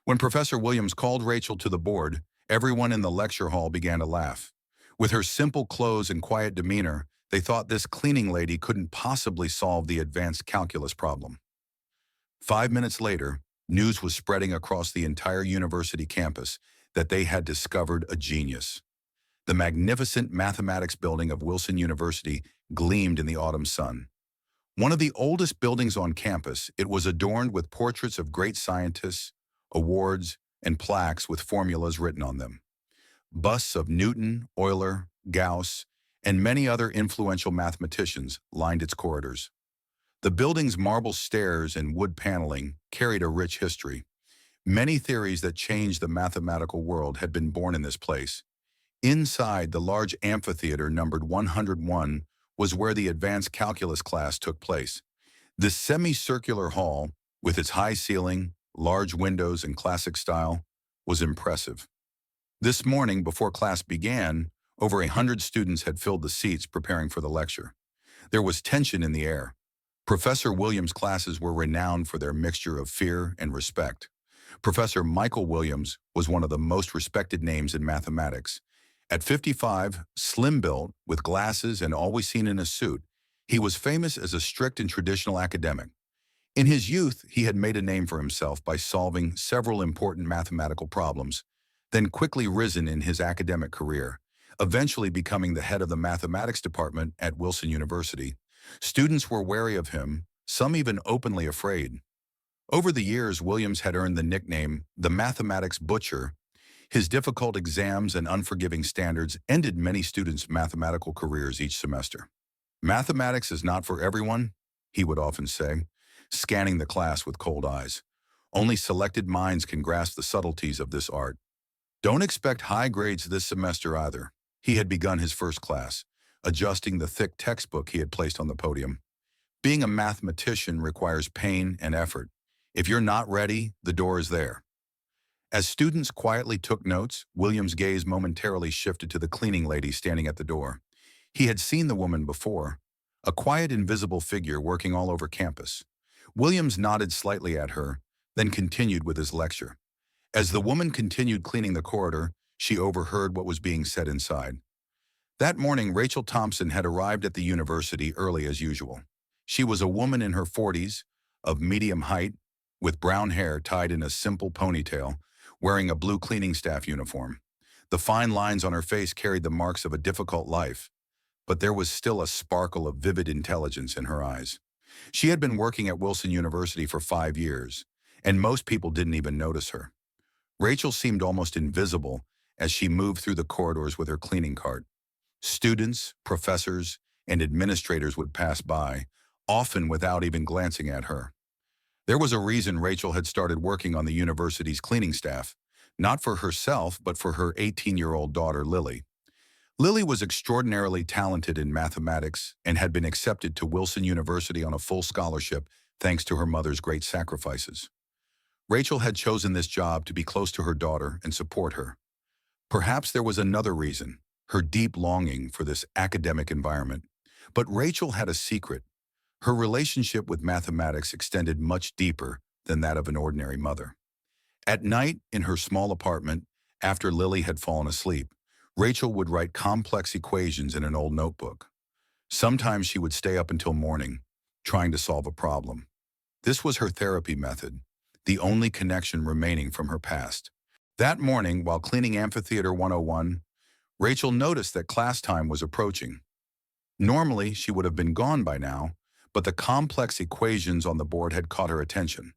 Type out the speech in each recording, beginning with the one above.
When Professor Williams called Rachel to the board, everyone in the lecture hall began to laugh. With her simple clothes and quiet demeanor, they thought this cleaning lady couldn't possibly solve the advanced calculus problem. 5 minutes later, news was spreading across the entire university campus that they had discovered a genius. The magnificent mathematics building of Wilson University gleamed in the autumn sun. One of the oldest buildings on campus, it was adorned with portraits of great scientists, awards, and plaques with formulas written on them. Busts of Newton, Euler, Gauss, and many other influential mathematicians lined its corridors. The building's marble stairs and wood paneling carried a rich history. Many theories that changed the mathematical world had been born in this place. Inside, the large amphitheater numbered 101 was where the advanced calculus class took place. This semicircular hall, with its high ceiling, large windows, and classic style, was impressive. This morning, before class began, over 100 students had filled the seats preparing for the lecture. There was tension in the air. Professor Williams' classes were renowned for their mixture of fear and respect. Professor Michael Williams was one of the most respected names in mathematics. At 55, slim-built, with glasses and always seen in a suit, he was famous as a strict and traditional academic. In his youth, he had made a name for himself by solving several important mathematical problems, then quickly risen in his academic career, eventually becoming the head of the mathematics department at Wilson University. Students were wary of him, some even openly afraid. Over the years, Williams had earned the nickname the Mathematics Butcher. His difficult exams and unforgiving standards ended many students' mathematical careers each semester. "Mathematics is not for everyone," he would often say, scanning the class with cold eyes. "Only selected minds can grasp the subtleties of this art. Don't expect high grades this semester either." He had begun his first class, adjusting the thick textbook he had placed on the podium. Being a mathematician requires pain and effort. If you're not ready, the door is there. As students quietly took notes, William's gaze momentarily shifted to the cleaning lady standing at the door. He had seen the woman before, a quiet, invisible figure working all over campus. Williams nodded slightly at her, then continued with his lecture. As the woman continued cleaning the corridor, she overheard what was being said inside. That morning, Rachel Thompson had arrived at the university early as usual. She was a woman in her 40s, of medium height, with brown hair tied in a simple ponytail, wearing a blue cleaning staff uniform. The fine lines on her face carried the marks of a difficult life, but there was still a sparkle of vivid intelligence in her eyes. She had been working at Wilson University for 5 years, and most people didn't even notice her. Rachel seemed almost invisible as she moved through the corridors with her cleaning cart. Students, professors, and administrators would pass by, often without even glancing at her. There was a reason Rachel had started working on the university's cleaning staff, not for herself, but for her 18-year-old daughter, Lily. Lily was extraordinarily talented in mathematics and had been accepted to Wilson University on a full scholarship thanks to her mother's great sacrifices. Rachel had chosen this job to be close to her daughter and support her. Perhaps there was another reason, her deep longing for this academic environment. But Rachel had a secret. Her relationship with mathematics extended much deeper than that of an ordinary mother. At night, in her small apartment, after Lily had fallen asleep, Rachel would write complex equations in an old notebook. Sometimes she would stay up until morning, trying to solve a problem. This was her therapy method, the only connection remaining from her past. That morning, while cleaning Amphitheater 101, Rachel noticed that class time was approaching. Normally, she would have been gone by now, but the complex equations on the board had caught her attention.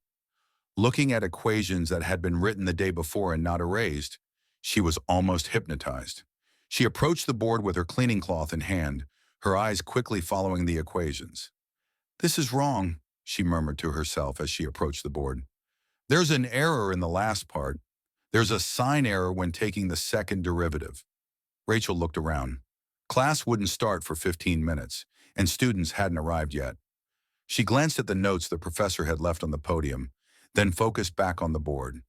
Looking at equations that had been written the day before and not erased, she was almost hypnotized. She approached the board with her cleaning cloth in hand, her eyes quickly following the equations. "This is wrong," she murmured to herself as she approached the board. "There's an error in the last part. There's a sign error when taking the second derivative." Rachel looked around. Class wouldn't start for 15 minutes, and students hadn't arrived yet. She glanced at the notes the professor had left on the podium, then focused back on the board.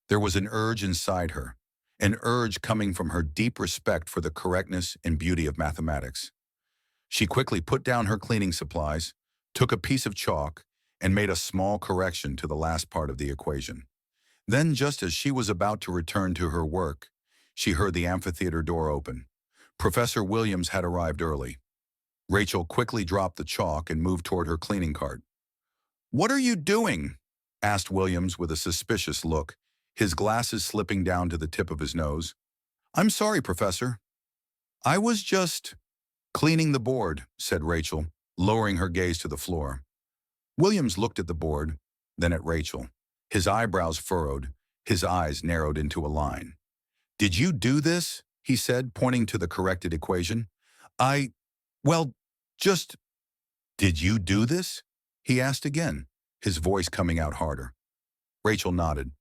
There was an urge inside her, an urge coming from her deep respect for the correctness and beauty of mathematics. She quickly put down her cleaning supplies, took a piece of chalk, and made a small correction to the last part of the equation. Then, just as she was about to return to her work, she heard the amphitheater door open. Professor Williams had arrived early. Rachel quickly dropped the chalk and moved toward her cleaning cart. "What are you doing?" asked Williams with a suspicious look, his glasses slipping down to the tip of his nose. "I'm sorry, Professor. I was just cleaning the board," said Rachel, lowering her gaze to the floor. Williams looked at the board, then at Rachel. His eyebrows furrowed, his eyes narrowed into a line. "Did you do this?" he said, pointing to the corrected equation. "I, well, just, did you do this?" he asked again, his voice coming out harder. Rachel nodded.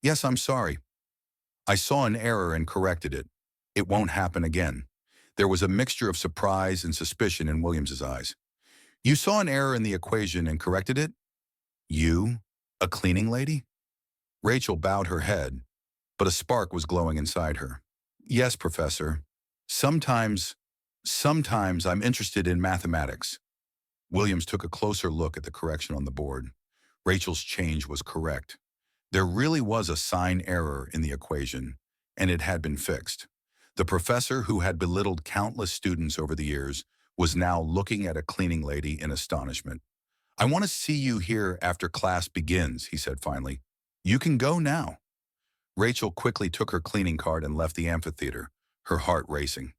"Yes, I'm sorry. I saw an error and corrected it. It won't happen again." There was a mixture of surprise and suspicion in Williams's eyes. "You saw an error in the equation and corrected it? You, a cleaning lady?" Rachel bowed her head, but a spark was glowing inside her. "Yes, Professor. Sometimes I'm interested in mathematics." Williams took a closer look at the correction on the board. Rachel's change was correct. There really was a sign error in the equation, and it had been fixed. The professor, who had belittled countless students over the years, was now looking at a cleaning lady in astonishment. "I want to see you here after class begins," he said finally. "You can go now." Rachel quickly took her cleaning cart and left the amphitheater, her heart racing.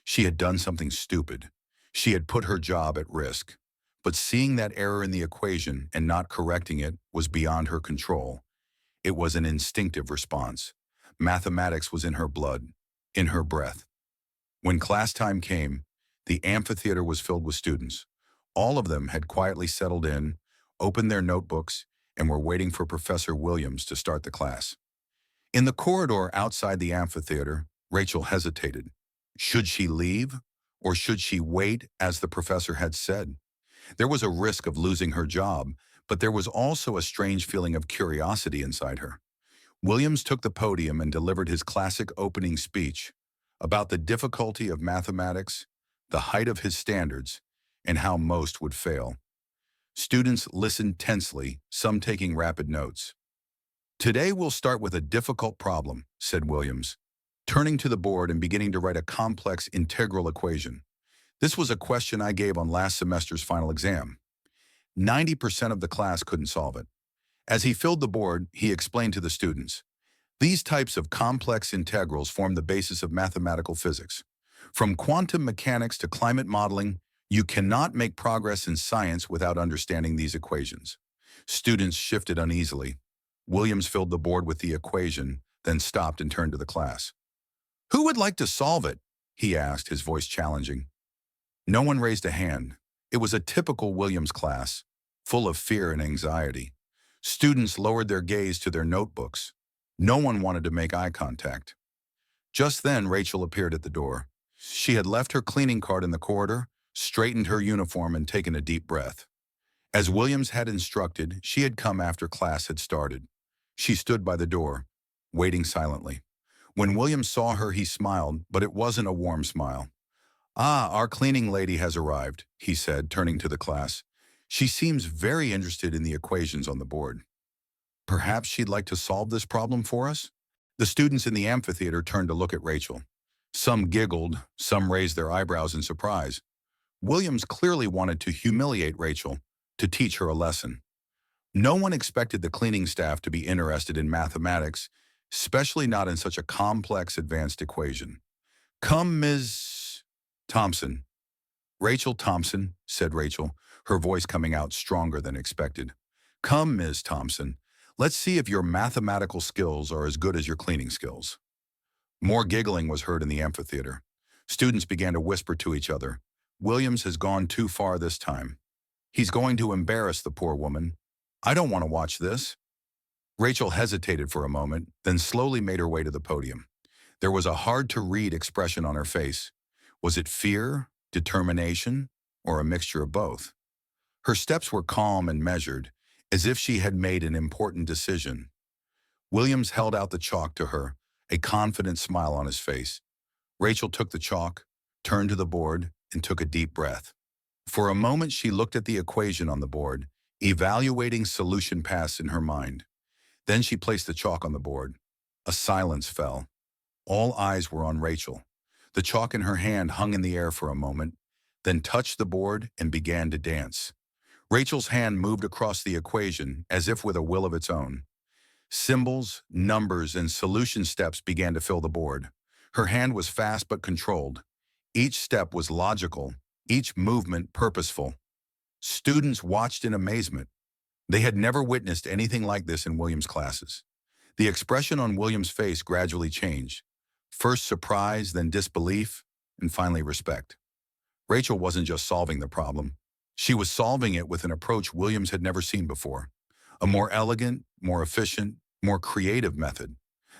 She had done something stupid. She had put her job at risk. But seeing that error in the equation and not correcting it was beyond her control. It was an instinctive response. Mathematics was in her blood, in her breath. When class time came, the amphitheater was filled with students. All of them had quietly settled in, opened their notebooks, and were waiting for Professor Williams to start the class. In the corridor outside the amphitheater, Rachel hesitated. Should she leave, or should she wait as the professor had said? There was a risk of losing her job, but there was also a strange feeling of curiosity inside her. Williams took the podium and delivered his classic opening speech about the difficulty of mathematics, the height of his standards, and how most would fail. Students listened tensely, some taking rapid notes. "Today we'll start with a difficult problem," said Williams, turning to the board and beginning to write a complex integral equation. "This was a question I gave on last semester's final exam. 90% of the class couldn't solve it." As he filled the board, he explained to the students, "These types of complex integrals form the basis of mathematical physics. From quantum mechanics to climate modeling, you cannot make progress in science without understanding these equations." Students shifted uneasily. Williams filled the board with the equation, then stopped and turned to the class. "Who would like to solve it?" he asked, his voice challenging. No one raised a hand. It was a typical Williams class, full of fear and anxiety. Students lowered their gaze to their notebooks. No one wanted to make eye contact. Just then, Rachel appeared at the door. She had left her cleaning cart in the corridor, straightened her uniform, and taken a deep breath. As Williams had instructed, she had come after class had started. She stood by the door, waiting silently. When Williams saw her, he smiled, but it wasn't a warm smile. "Ah, our cleaning lady has arrived," he said, turning to the class. "She seems very interested in the equations on the board. Perhaps she'd like to solve this problem for us?" The students in the amphitheater turned to look at Rachel. Some giggled, some raised their eyebrows in surprise. Williams clearly wanted to humiliate Rachel, to teach her a lesson. No one expected the cleaning staff to be interested in mathematics, especially not in such a complex advanced equation. "Come, Ms. Thompson." "Rachel Thompson," said Rachel, her voice coming out stronger than expected. "Come, Ms. Thompson. Let's see if your mathematical skills are as good as your cleaning skills." More giggling was heard in the amphitheater. Students began to whisper to each other, "Williams has gone too far this time. He's going to embarrass the poor woman. I don't want to watch this." Rachel hesitated for a moment, then slowly made her way to the podium. There was a hard-to-read expression on her face. Was it fear, determination, or a mixture of both? Her steps were calm and measured, as if she had made an important decision. Williams held out the chalk to her, a confident smile on his face. Rachel took the chalk, turned to the board, and took a deep breath. For a moment, she looked at the equation on the board, evaluating solution paths in her mind. Then she placed the chalk on the board. A silence fell. All eyes were on Rachel. The chalk in her hand hung in the air for a moment, then touched the board and began to dance. Rachel's hand moved across the equation as if with a will of its own. Symbols, numbers, and solution steps began to fill the board. Her hand was fast but controlled. Each step was logical, each movement purposeful. Students watched in amazement. They had never witnessed anything like this in Williams' classes. The expression on Williams' face gradually changed. First surprise, then disbelief, and finally respect. Rachel wasn't just solving the problem. She was solving it with an approach Williams had never seen before. A more elegant, more efficient, more creative method.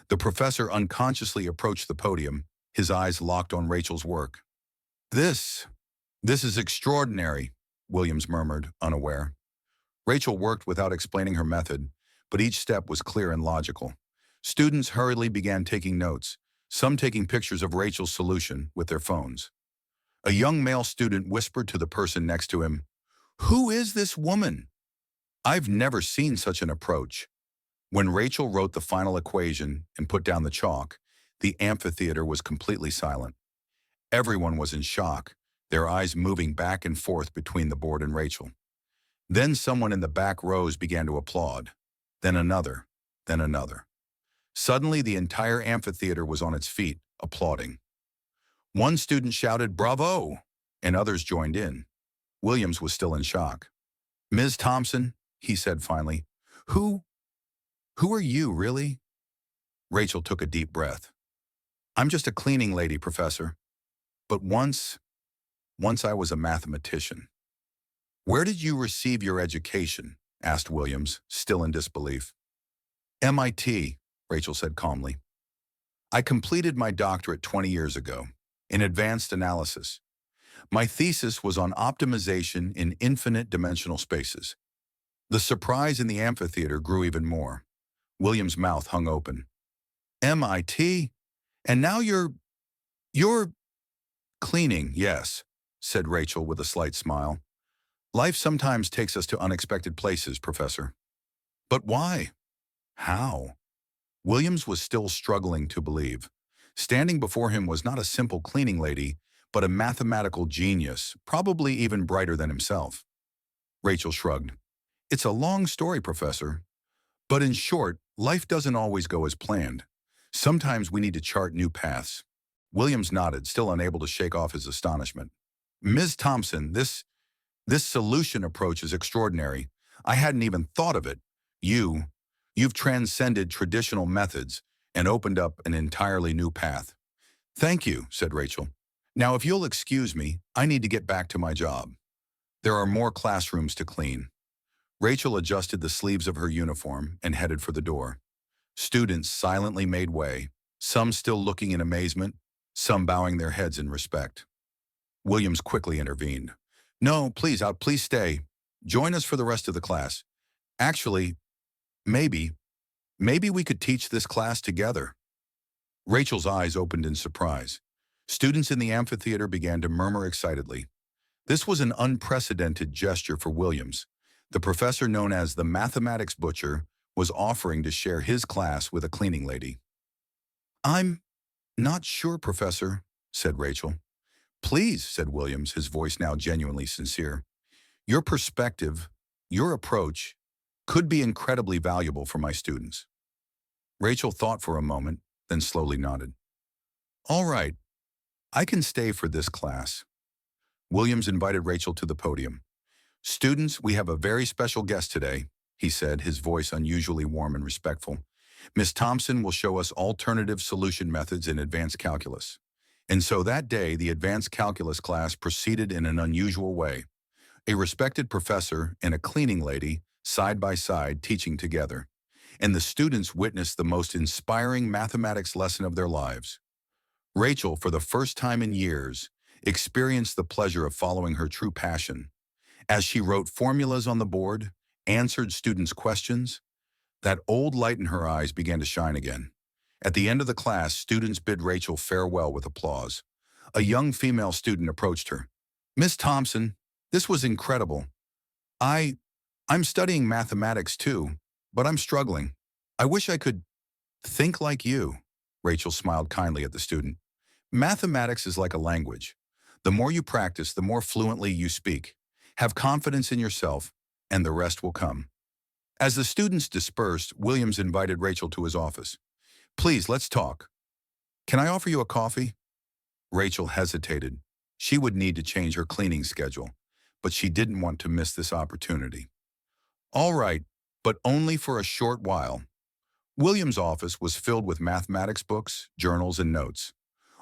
The professor unconsciously approached the podium, his eyes locked on Rachel's work. This is extraordinary, Williams murmured, unaware. Rachel worked without explaining her method, but each step was clear and logical. Students hurriedly began taking notes, some taking pictures of Rachel's solution with their phones. A young male student whispered to the person next to him, "Who is this woman? I've never seen such an approach." When Rachel wrote the final equation and put down the chalk, the amphitheater was completely silent. Everyone was in shock, their eyes moving back and forth between the board and Rachel. Then someone in the back rows began to applaud. Then another, then another. Suddenly, the entire amphitheater was on its feet, applauding. One student shouted, "Bravo!" and others joined in. Williams was still in shock. "Ms. Thompson," he said finally, Who are you, really?" Rachel took a deep breath. "I'm just a cleaning lady, Professor. But once I was a mathematician." "Where did you receive your education?" asked Williams, still in disbelief. "MIT," Rachel said calmly. "I completed my doctorate 20 years ago, in advanced analysis. My thesis was on optimization in infinite dimensional spaces." The surprise in the amphitheater grew even more. Williams' mouth hung open. "MIT? And now you're cleaning, yes," said Rachel with a slight smile. "Life sometimes takes us to unexpected places, Professor." "But why? How?" Williams was still struggling to believe. Standing before him was not a simple cleaning lady, but a mathematical genius, probably even brighter than himself. Rachel shrugged. "It's a long story, Professor. But in short, life doesn't always go as planned. Sometimes we need to chart new paths." Williams nodded, still unable to shake off his astonishment. "Ms. Thompson, this solution approach is extraordinary. I hadn't even thought of it. You've transcended traditional methods and opened up an entirely new path." "Thank you," said Rachel. "Now, if you'll excuse me, I need to get back to my job. There are more classrooms to clean." Rachel adjusted the sleeves of her uniform and headed for the door. Students silently made way, some still looking in amazement, some bowing their heads in respect. Williams quickly intervened. "No, please stay. Join us for the rest of the class. Actually, maybe we could teach this class together." Rachel's eyes opened in surprise. Students in the amphitheater began to murmur excitedly. This was an unprecedented gesture for Williams. The professor known as the mathematics butcher was offering to share his class with a cleaning lady. "I'm not sure, Professor," said Rachel. "Please," said Williams, his voice now genuinely sincere. "Your perspective, your approach, could be incredibly valuable for my students." Rachel thought for a moment, then slowly nodded. "All right, I can stay for this class." Williams invited Rachel to the podium. "Students, we have a very special guest today," he said, his voice unusually warm and respectful. "Miss Thompson will show us alternative solution methods in advanced calculus." And so that day, the advanced calculus class proceeded in an unusual way. A respected professor and a cleaning lady, side by side, teaching together. And the students witnessed the most inspiring mathematics lesson of their lives. Rachel, for the first time in years, experienced the pleasure of following her true passion. As she wrote formulas on the board, answered students' questions, that old light in her eyes began to shine again. At the end of the class, students bid Rachel farewell with applause. A young female student approached her. "Miss Thompson, this was incredible. I'm studying mathematics too, but I'm struggling." I wish I could think like you. Rachel smiled kindly at the student. Mathematics is like a language. The more you practice, the more fluently you speak. Have confidence in yourself, and the rest will come. As the students dispersed, Williams invited Rachel to his office. Please, let's talk. Can I offer you a coffee? Rachel hesitated. She would need to change her cleaning schedule, but she didn't want to miss this opportunity. All right, but only for a short while. William's office was filled with mathematics books, journals, and notes.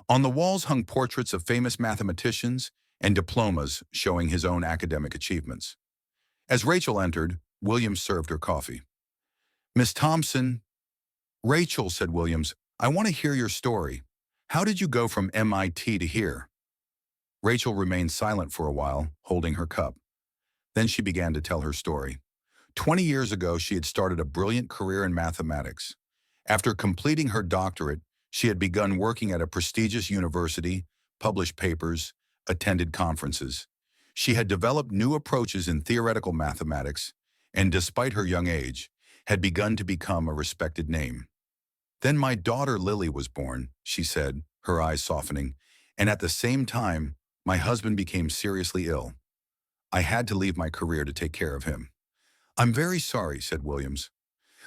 On the walls hung portraits of famous mathematicians and diplomas showing his own academic achievements. As Rachel entered, Williams served her coffee. Miss Thompson, Rachel, said Williams, I want to hear your story. How did you go from MIT to here? Rachel remained silent for a while, holding her cup. Then she began to tell her story. 20 years ago, she had started a brilliant career in mathematics. After completing her doctorate, she had begun working at a prestigious university, published papers, attended conferences. She had developed new approaches in theoretical mathematics, and despite her young age, had begun to become a respected name. Then my daughter Lily was born, she said, her eyes softening, and at the same time, my husband became seriously ill. I had to leave my career to take care of him. I'm very sorry, said Williams.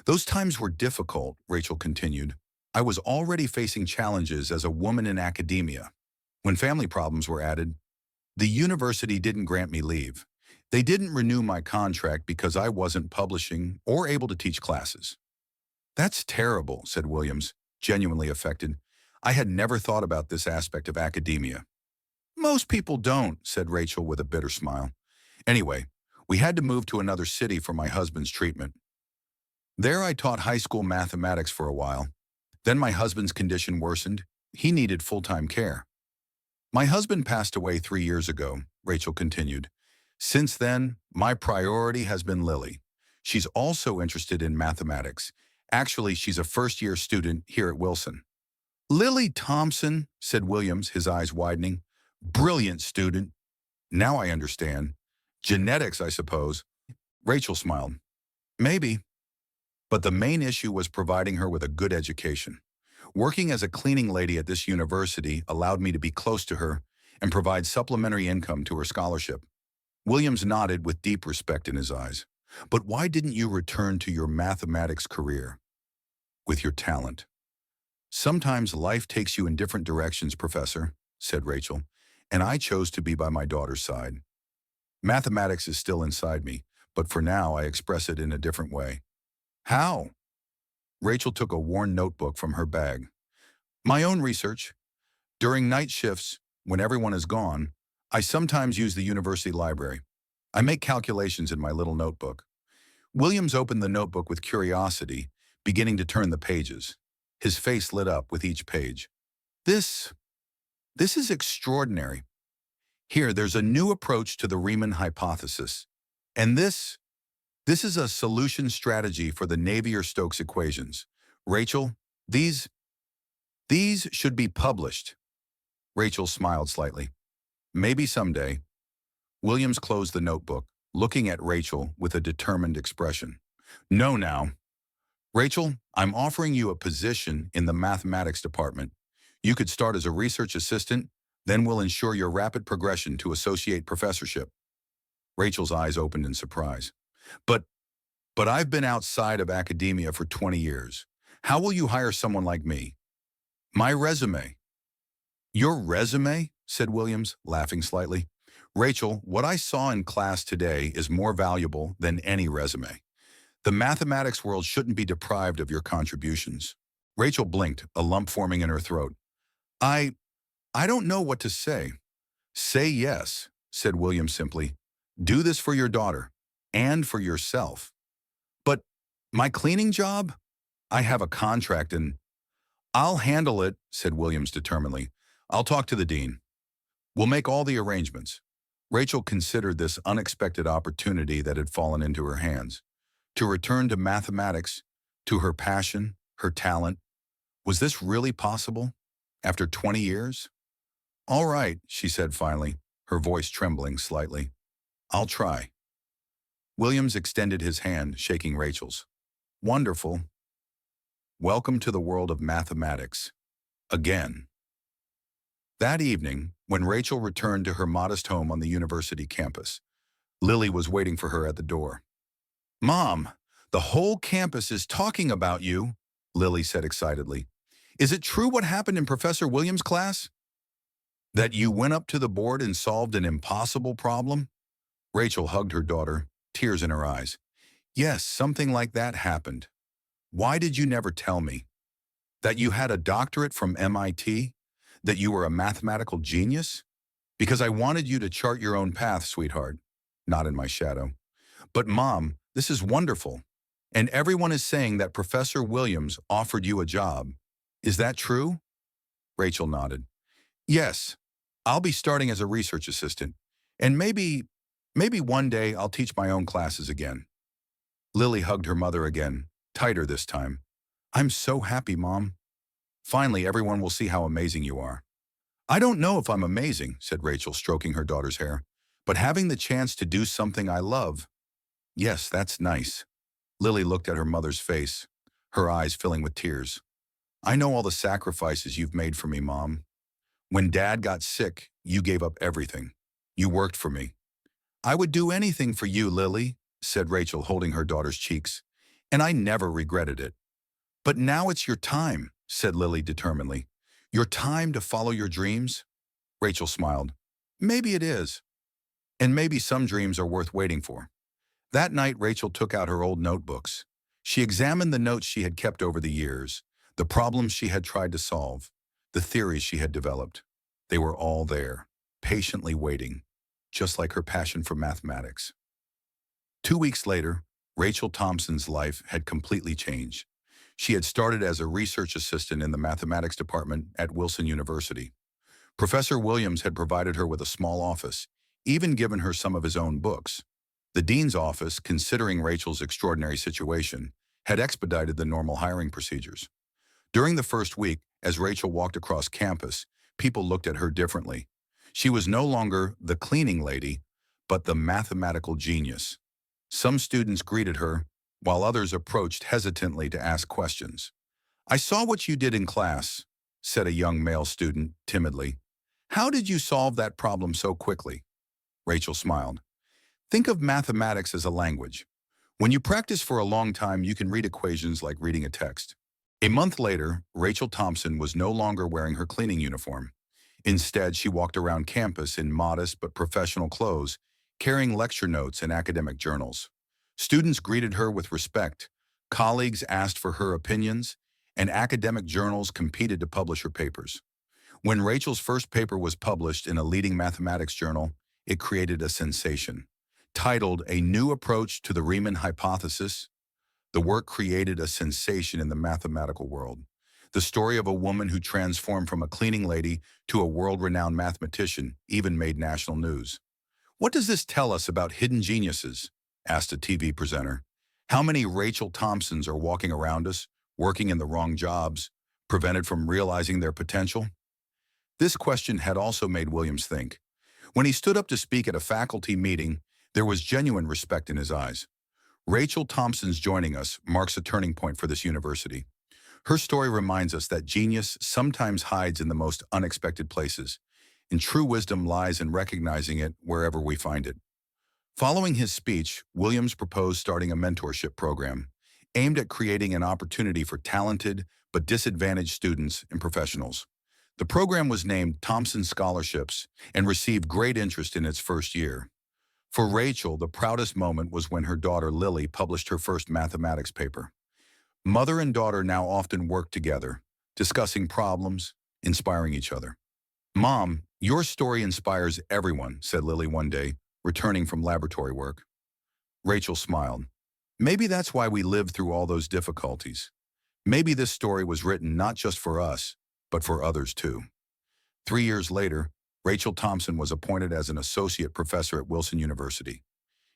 Those times were difficult, Rachel continued. I was already facing challenges as a woman in academia. When family problems were added, the university didn't grant me leave. They didn't renew my contract because I wasn't publishing or able to teach classes. That's terrible, said Williams, genuinely affected. I had never thought about this aspect of academia. Most people don't, said Rachel with a bitter smile. Anyway, we had to move to another city for my husband's treatment. There I taught high school mathematics for a while. Then my husband's condition worsened. He needed full-time care. My husband passed away 3 years ago, Rachel continued. Since then, my priority has been Lily. She's also interested in mathematics. Actually, she's a first-year student here at Wilson. Lily Thompson, said Williams, his eyes widening. Brilliant student. Now I understand. Genetics, I suppose. Rachel smiled. Maybe. But the main issue was providing her with a good education. Working as a cleaning lady at this university allowed me to be close to her and provide supplementary income to her scholarship. Williams nodded with deep respect in his eyes. But why didn't you return to your mathematics career? With your talent. Sometimes life takes you in different directions, Professor, said Rachel, and I chose to be by my daughter's side. Mathematics is still inside me, but for now I express it in a different way. How? Rachel took a worn notebook from her bag. My own research. During night shifts, when everyone is gone, I sometimes use the university library. I make calculations in my little notebook. Williams opened the notebook with curiosity, beginning to turn the pages. His face lit up with each page. This is extraordinary. Here, there's a new approach to the Riemann hypothesis. And this is a solution strategy for the Navier-Stokes equations. Rachel, these should be published. Rachel smiled slightly. Maybe someday. Williams closed the notebook, looking at Rachel with a determined expression. No, now. Rachel, I'm offering you a position in the mathematics department. You could start as a research assistant, then we'll ensure your rapid progression to associate professorship. Rachel's eyes opened in surprise. But I've been outside of academia for 20 years. How will you hire someone like me? My resume. Your resume? Said Williams, laughing slightly. Rachel, what I saw in class today is more valuable than any resume. The mathematics world shouldn't be deprived of your contributions. Rachel blinked, a lump forming in her throat. I don't know what to say. Say yes, said Williams simply. Do this for your daughter and for yourself. But my cleaning job? I have a contract and I'll handle it, said Williams determinedly. I'll talk to the dean. We'll make all the arrangements. Rachel considered this unexpected opportunity that had fallen into her hands. To return to mathematics, to her passion, her talent. Was this really possible? After 20 years? All right, she said finally, her voice trembling slightly. I'll try. Williams extended his hand, shaking Rachel's. Wonderful. Welcome to the world of mathematics. Again. That evening, when Rachel returned to her modest home on the university campus, Lily was waiting for her at the door. Mom, the whole campus is talking about you, Lily said excitedly. Is it true what happened in Professor Williams' class? That you went up to the board and solved an impossible problem? Rachel hugged her daughter, tears in her eyes. Yes, something like that happened. Why did you never tell me? That you had a doctorate from MIT? That you were a mathematical genius? Because I wanted you to chart your own path, sweetheart. Not in my shadow. But Mom, this is wonderful. And everyone is saying that Professor Williams offered you a job. Is that true? Rachel nodded. Yes, I'll be starting as a research assistant. And maybe one day I'll teach my own classes again. Lily hugged her mother again, tighter this time. I'm so happy, Mom. Finally, everyone will see how amazing you are. I don't know if I'm amazing, said Rachel, stroking her daughter's hair, but having the chance to do something I love. Yes, that's nice. Lily looked at her mother's face, her eyes filling with tears. I know all the sacrifices you've made for me, Mom. When Dad got sick, you gave up everything. You worked for me. I would do anything for you, Lily, said Rachel, holding her daughter's cheeks, and I never regretted it. But now it's your time, said Lily determinedly. Your time to follow your dreams? Rachel smiled. Maybe it is. And maybe some dreams are worth waiting for. That night, Rachel took out her old notebooks. She examined the notes she had kept over the years, the problems she had tried to solve, the theories she had developed. They were all there, patiently waiting, just like her passion for mathematics. 2 weeks later, Rachel Thompson's life had completely changed. She had started as a research assistant in the mathematics department at Wilson University. Professor Williams had provided her with a small office, even given her some of his own books. The dean's office, considering Rachel's extraordinary situation, had expedited the normal hiring procedures. During the first week, as Rachel walked across campus, people looked at her differently. She was no longer the cleaning lady, but the mathematical genius. Some students greeted her, while others approached hesitantly to ask questions. I saw what you did in class, said a young male student timidly. How did you solve that problem so quickly? Rachel smiled. Think of mathematics as a language. When you practice for a long time, you can read equations like reading a text. A month later, Rachel Thompson was no longer wearing her cleaning uniform. Instead, she walked around campus in modest but professional clothes, carrying lecture notes and academic journals. Students greeted her with respect, colleagues asked for her opinions, and academic journals competed to publish her papers. When Rachel's first paper was published in a leading mathematics journal, it created a sensation. Titled A New Approach to the Riemann Hypothesis, the work created a sensation in the mathematical world. The story of a woman who transformed from a cleaning lady to a world-renowned mathematician even made national news. What does this tell us about hidden geniuses? Asked a TV presenter. How many Rachel Thompsons are walking around us, working in the wrong jobs, prevented from realizing their potential? This question had also made Williams think. When he stood up to speak at a faculty meeting, there was genuine respect in his eyes. Rachel Thompson's joining us marks a turning point for this university. Her story reminds us that genius sometimes hides in the most unexpected places, and true wisdom lies in recognizing it wherever we find it. Following his speech, Williams proposed starting a mentorship program aimed at creating an opportunity for talented but disadvantaged students and professionals. The program was named Thompson Scholarships and received great interest in its first year. For Rachel, the proudest moment was when her daughter Lily published her first mathematics paper. Mother and daughter now often work together, discussing problems, inspiring each other. Mom, your story inspires everyone, said Lily one day, returning from laboratory work. Rachel smiled. Maybe that's why we lived through all those difficulties. Maybe this story was written not just for us, but for others too. 3 years later, Rachel Thompson was appointed as an associate professor at Wilson University.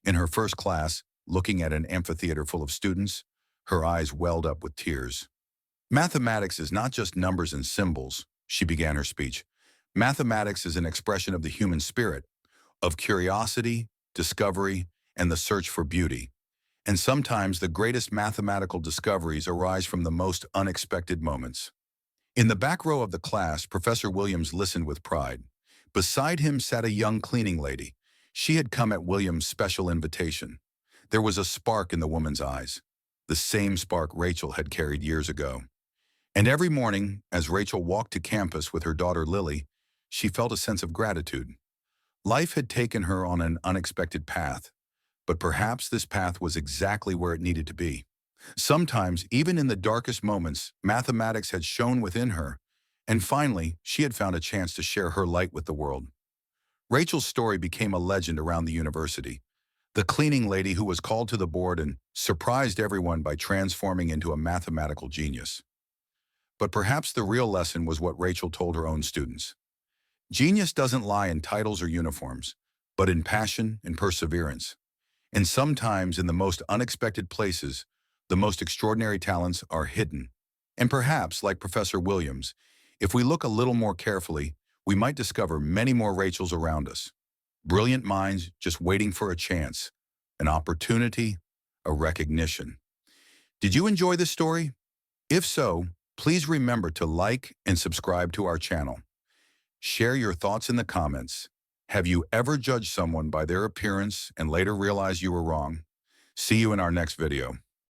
In her first class, looking at an amphitheater full of students, her eyes welled up with tears. Mathematics is not just numbers and symbols, she began her speech. Mathematics is an expression of the human spirit, of curiosity, discovery, and the search for beauty. And sometimes the greatest mathematical discoveries arise from the most unexpected moments. In the back row of the class, Professor Williams listened with pride. Beside him sat a young cleaning lady. She had come at Williams' special invitation. There was a spark in the woman's eyes, the same spark Rachel had carried years ago. And every morning, as Rachel walked to campus with her daughter Lily, she felt a sense of gratitude. Life had taken her on an unexpected path, but perhaps this path was exactly where it needed to be. Sometimes, even in the darkest moments, mathematics had shone within her, and finally, she had found a chance to share her light with the world. Rachel's story became a legend around the university. The cleaning lady who was called to the board and surprised everyone by transforming into a mathematical genius. But perhaps the real lesson was what Rachel told her own students. Genius doesn't lie in titles or uniforms, but in passion and perseverance. And sometimes in the most unexpected places, the most extraordinary talents are hidden. And perhaps, like Professor Williams, if we look a little more carefully, we might discover many more Rachels around us. Brilliant minds just waiting for a chance, an opportunity, a recognition. Did you enjoy this story? If so, please remember to like and subscribe to our channel. Share your thoughts in the comments. Have you ever judged someone by their appearance and later realized you were wrong? See you in our next video.